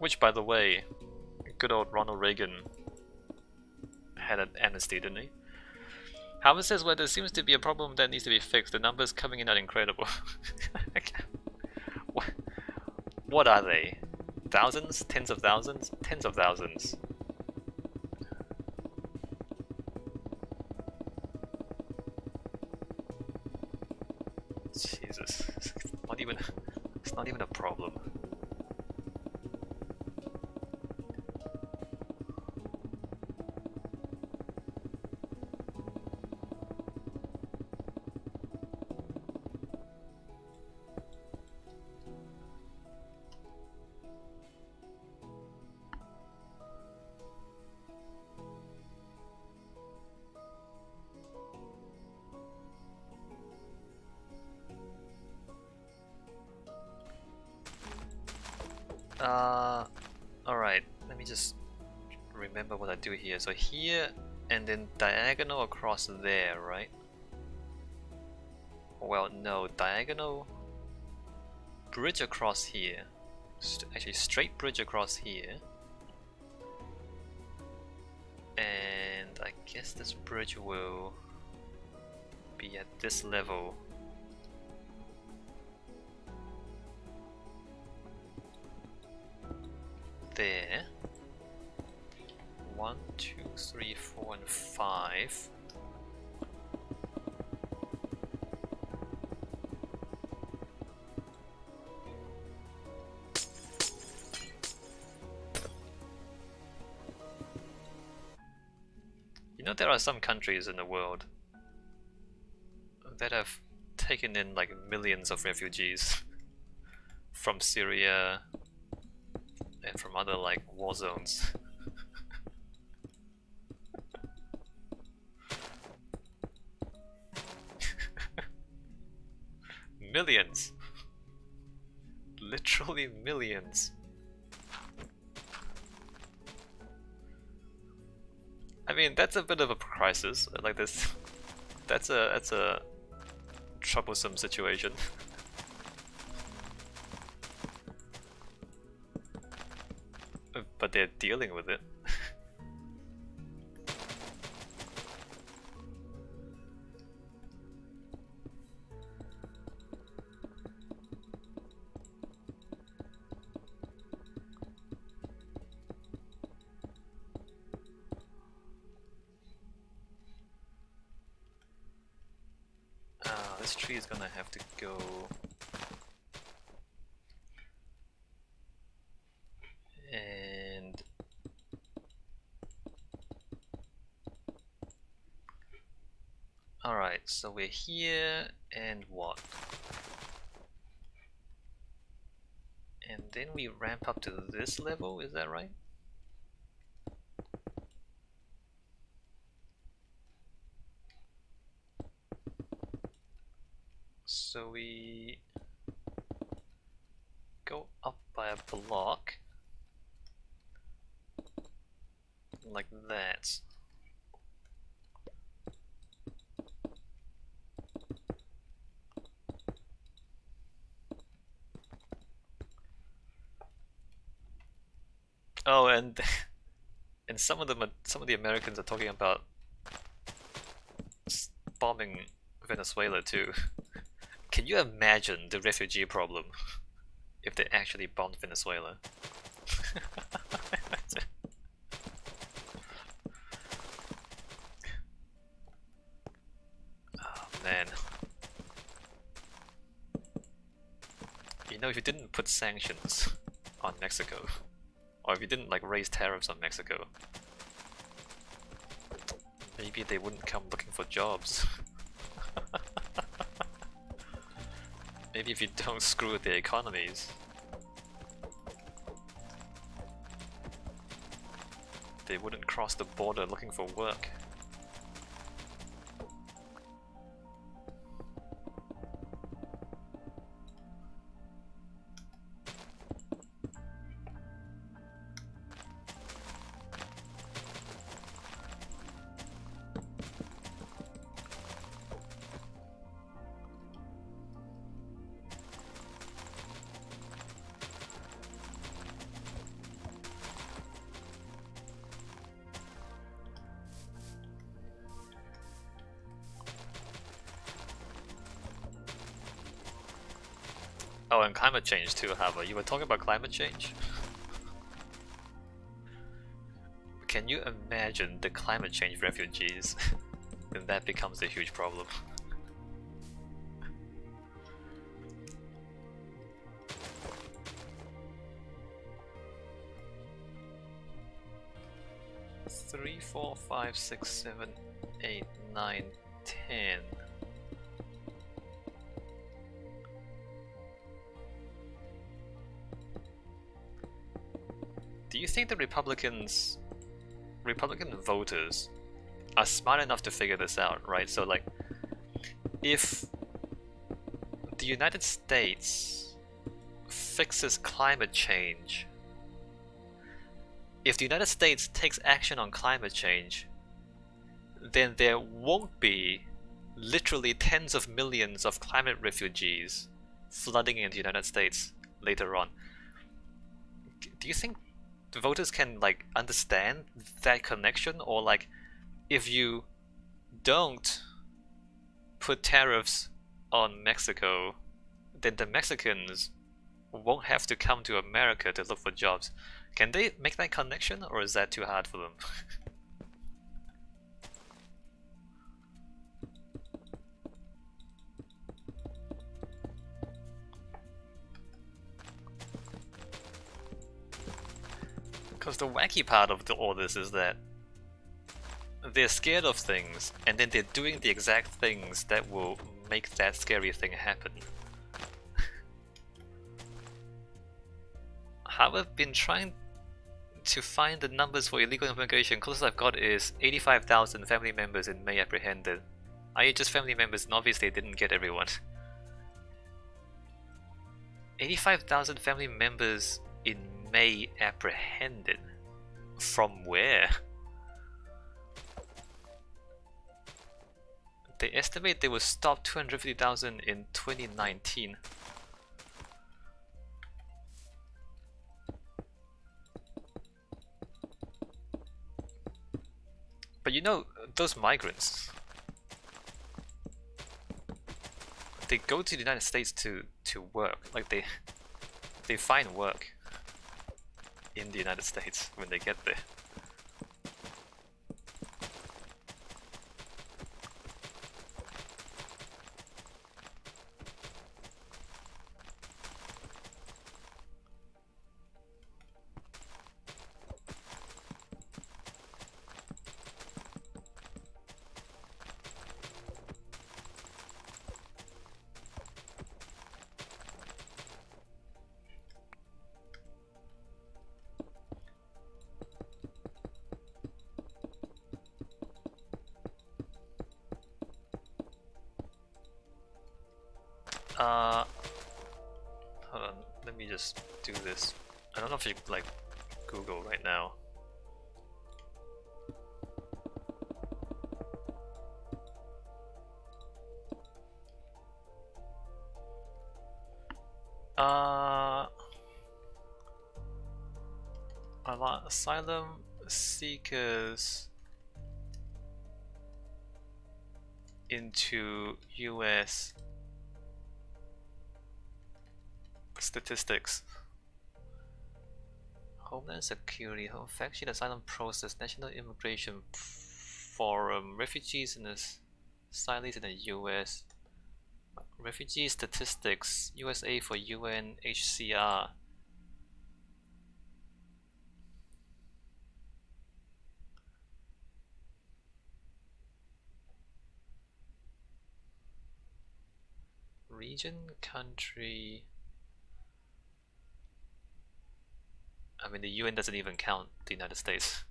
Which, by the way, good old Ronald Reagan had an amnesty, didn't he? Howard says, well, there seems to be a problem that needs to be fixed. The numbers coming in are incredible. What are they? Thousands? Tens of thousands? Tens of thousands. Jesus. It's not even a problem. Alright, let me just remember what I do here. So here, and then diagonal across there, right? Well, no, diagonal bridge across here. Actually, straight bridge across here. And I guess this bridge will be at this level. There. 1, 2, 3, 4, and 5. You know, there are some countries in the world that have taken in like millions of refugees from Syria and from other like war zones. Millions. Literally millions. I mean, that's a bit of a crisis. Like this, that's a troublesome situation. But they're dealing with it. This tree is gonna have to go. And alright, so we're here and what? And then we ramp up to this level, is that right? So we go up by a block like that. Oh, and and some of the Americans are talking about bombing Venezuela too. Can you imagine the refugee problem if they actually bombed Venezuela? Oh man. You know, if you didn't put sanctions on Mexico, or if you didn't like raise tariffs on Mexico, maybe they wouldn't come looking for jobs. Maybe if you don't screw with their economies, they wouldn't cross the border looking for work. Oh, and climate change too, Hava. You were talking about climate change? Can you imagine the climate change refugees? Then that becomes a huge problem. Three, 4, 5, 6, 7, 8, 9, 10. Do you think the Republican voters are smart enough to figure this out, right? So like, if the United States fixes climate change, if the United States takes action on climate change, then there won't be literally tens of millions of climate refugees flooding into the United States later on. Do you think the voters can like understand that connection, or like if you don't put tariffs on Mexico, then the Mexicans won't have to come to America to look for jobs? Can they make that connection, or is that too hard for them? Because the wacky part of all this is that they're scared of things, and then they're doing the exact things that will make that scary thing happen. How I've been trying to find the numbers for illegal immigration, closest I've got is 85,000 family members in May apprehended. Are you just family members? And obviously they didn't get everyone. 85,000 family members in May apprehended. From where? They estimate they will stop 250,000 in 2019. But you know, those migrants, they go to the United States to work. Like they find work in the United States when they get there. Hold on, let me just do this. I don't know if you like Google right now. Asylum seekers into US statistics. Homeland Security, Home Faction, Asylum Process, National Immigration Forum, refugees in the asylees in the US, refugee statistics, USA for UNHCR. Region, country. I mean, the UN doesn't even count the United States.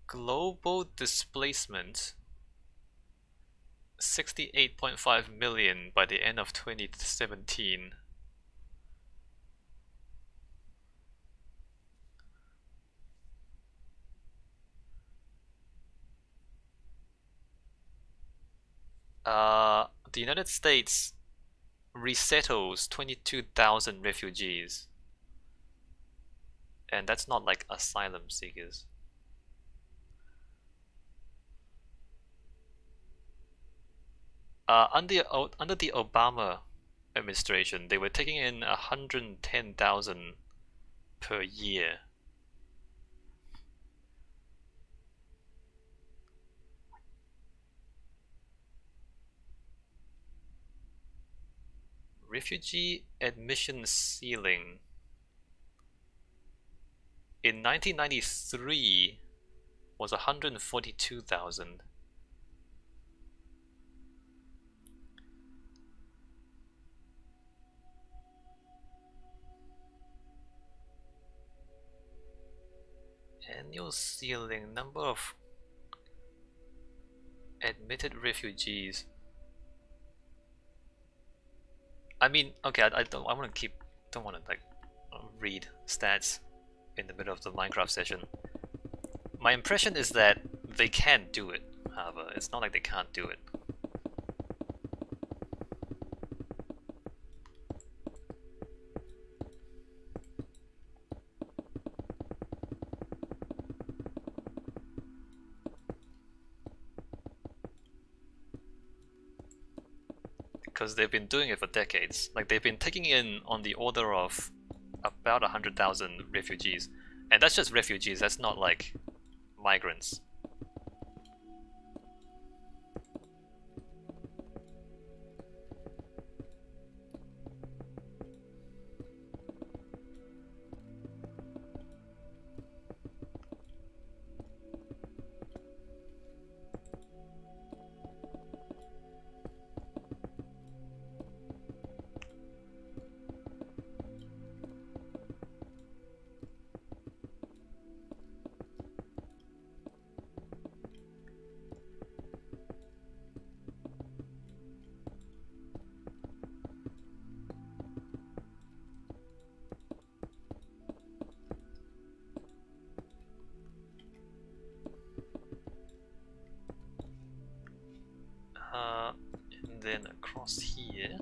Global displacement, 68.5 million by the end of 2017. The United States resettles 22,000 refugees, and that's not like asylum seekers. Under the Obama administration, they were taking in 110,000 per year. Refugee admission ceiling in 1993 was 142,000. Annual ceiling, number of admitted refugees. I mean, okay, I don't want to like read stats in the middle of the Minecraft session. My impression is that they can do it, however, it's not like they can't do it. Because they've been doing it for decades. Like, they've been taking in on the order of about 100,000 refugees. And that's just refugees, that's not like migrants. And then across here.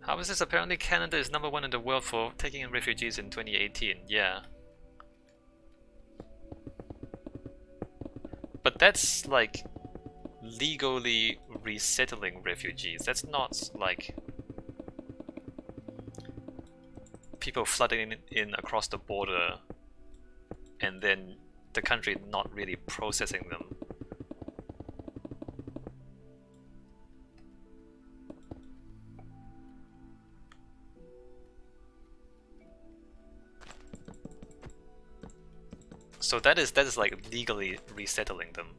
How is this? Apparently Canada is #1 in the world for taking in refugees in 2018. Yeah. But that's like legally resettling refugees. That's not like people flooding in across the border and then the country not really processing them. So that is like legally resettling them.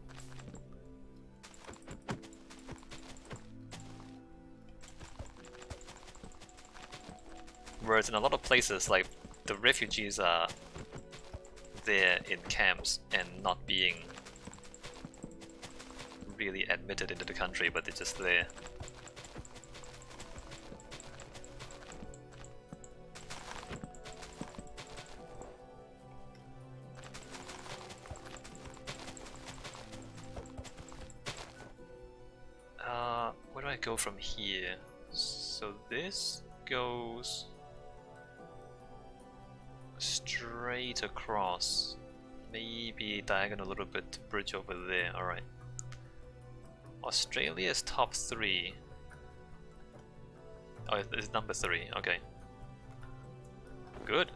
Whereas in a lot of places, like, the refugees are there in camps and not being really admitted into the country, but they're just there. Where do I go from here? So this goes straight across, maybe diagonal a little bit to bridge over there. Alright. Australia is top 3. Oh, it's #3, okay. Good.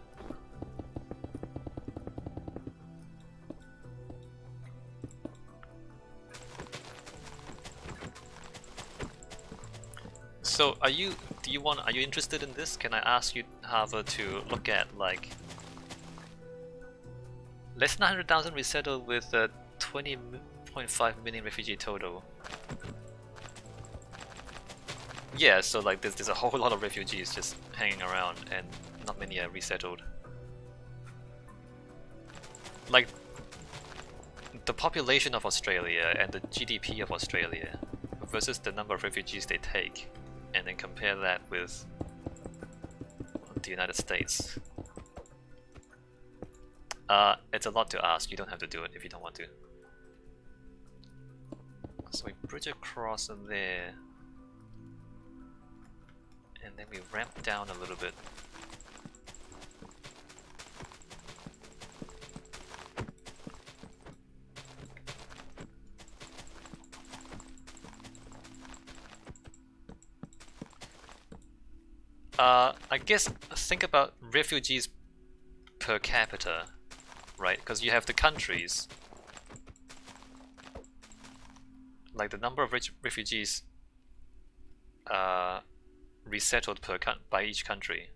So are you interested in this? Can I ask you, Harvard, to look at like less than 100,000 resettled with 20.5 million refugee total? Yeah, so like there's a whole lot of refugees just hanging around and not many are resettled. Like the population of Australia and the GDP of Australia versus the number of refugees they take, and then compare that with the United States. It's a lot to ask. You don't have to do it if you don't want to. So we bridge across there, and then we ramp down a little bit. I guess think about refugees per capita, right? Because you have the countries, like the number of refugees resettled by each country.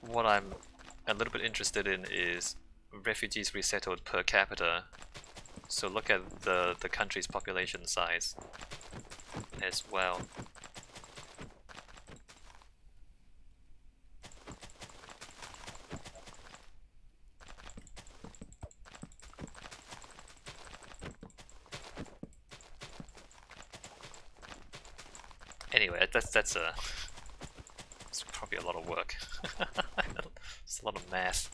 What I'm a little bit interested in is refugees resettled per capita. So look at the country's population size as well. Anyway, that's it's probably a lot of work. It's a lot of math.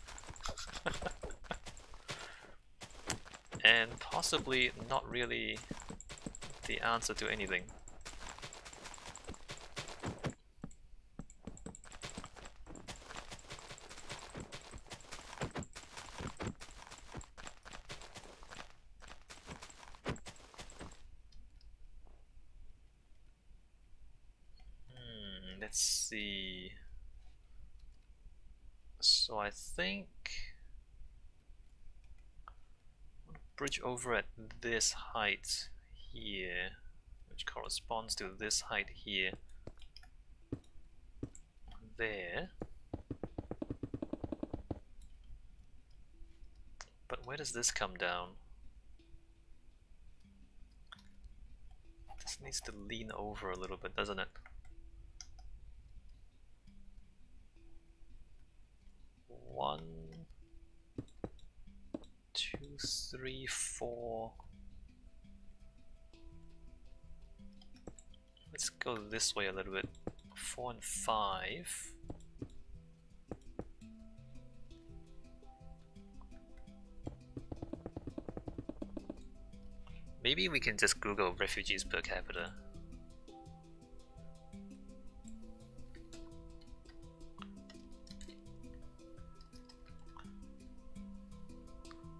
And possibly not really the answer to anything. Let's see. So I think bridge over at this height here, which corresponds to this height here, there. But where does this come down? This needs to lean over a little bit, doesn't it? 1, 2, 3, 4. Let's go this way a little bit. 4 and 5. Maybe we can just Google refugees per capita.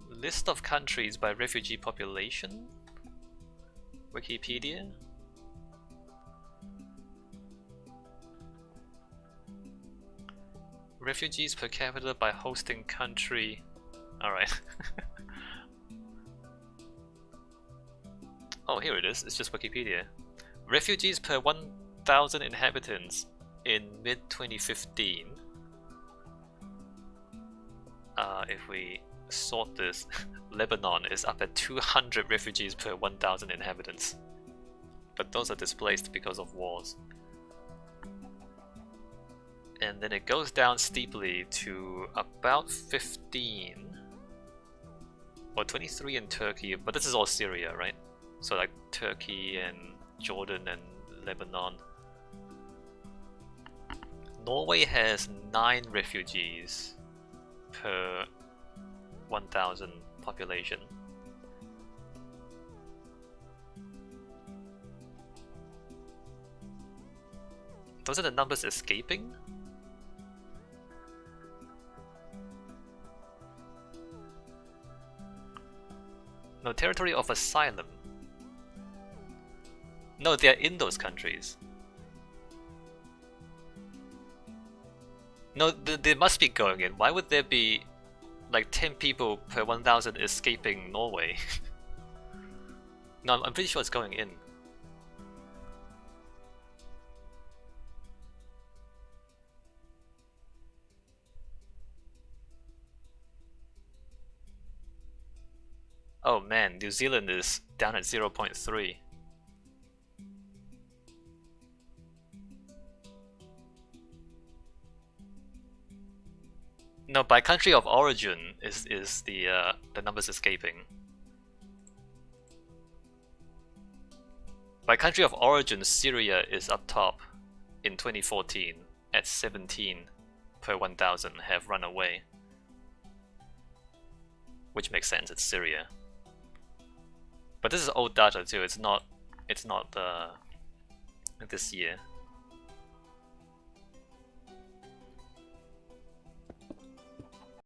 List of countries by refugee population? Wikipedia? Refugees per capita by hosting country. Alright. Oh, here it is. It's just Wikipedia. Refugees per 1,000 inhabitants in mid-2015. If we sort this, Lebanon is up at 200 refugees per 1,000 inhabitants. But those are displaced because of wars. And then it goes down steeply to about 15 or 23 in Turkey, but this is all Syria, right? So like Turkey and Jordan and Lebanon. Norway has 9 refugees per 1,000 population. Those are the numbers escaping? No, territory of asylum. No, they are in those countries. No, they must be going in. Why would there be like 10 people per 1,000 escaping Norway? No, I'm pretty sure it's going in. Oh man, New Zealand is down at 0.3. No, by country of origin is the numbers escaping. By country of origin, Syria is up top in 2014 at 17 per 1,000 have run away. Which makes sense, it's Syria. But this is old data too, it's not this year.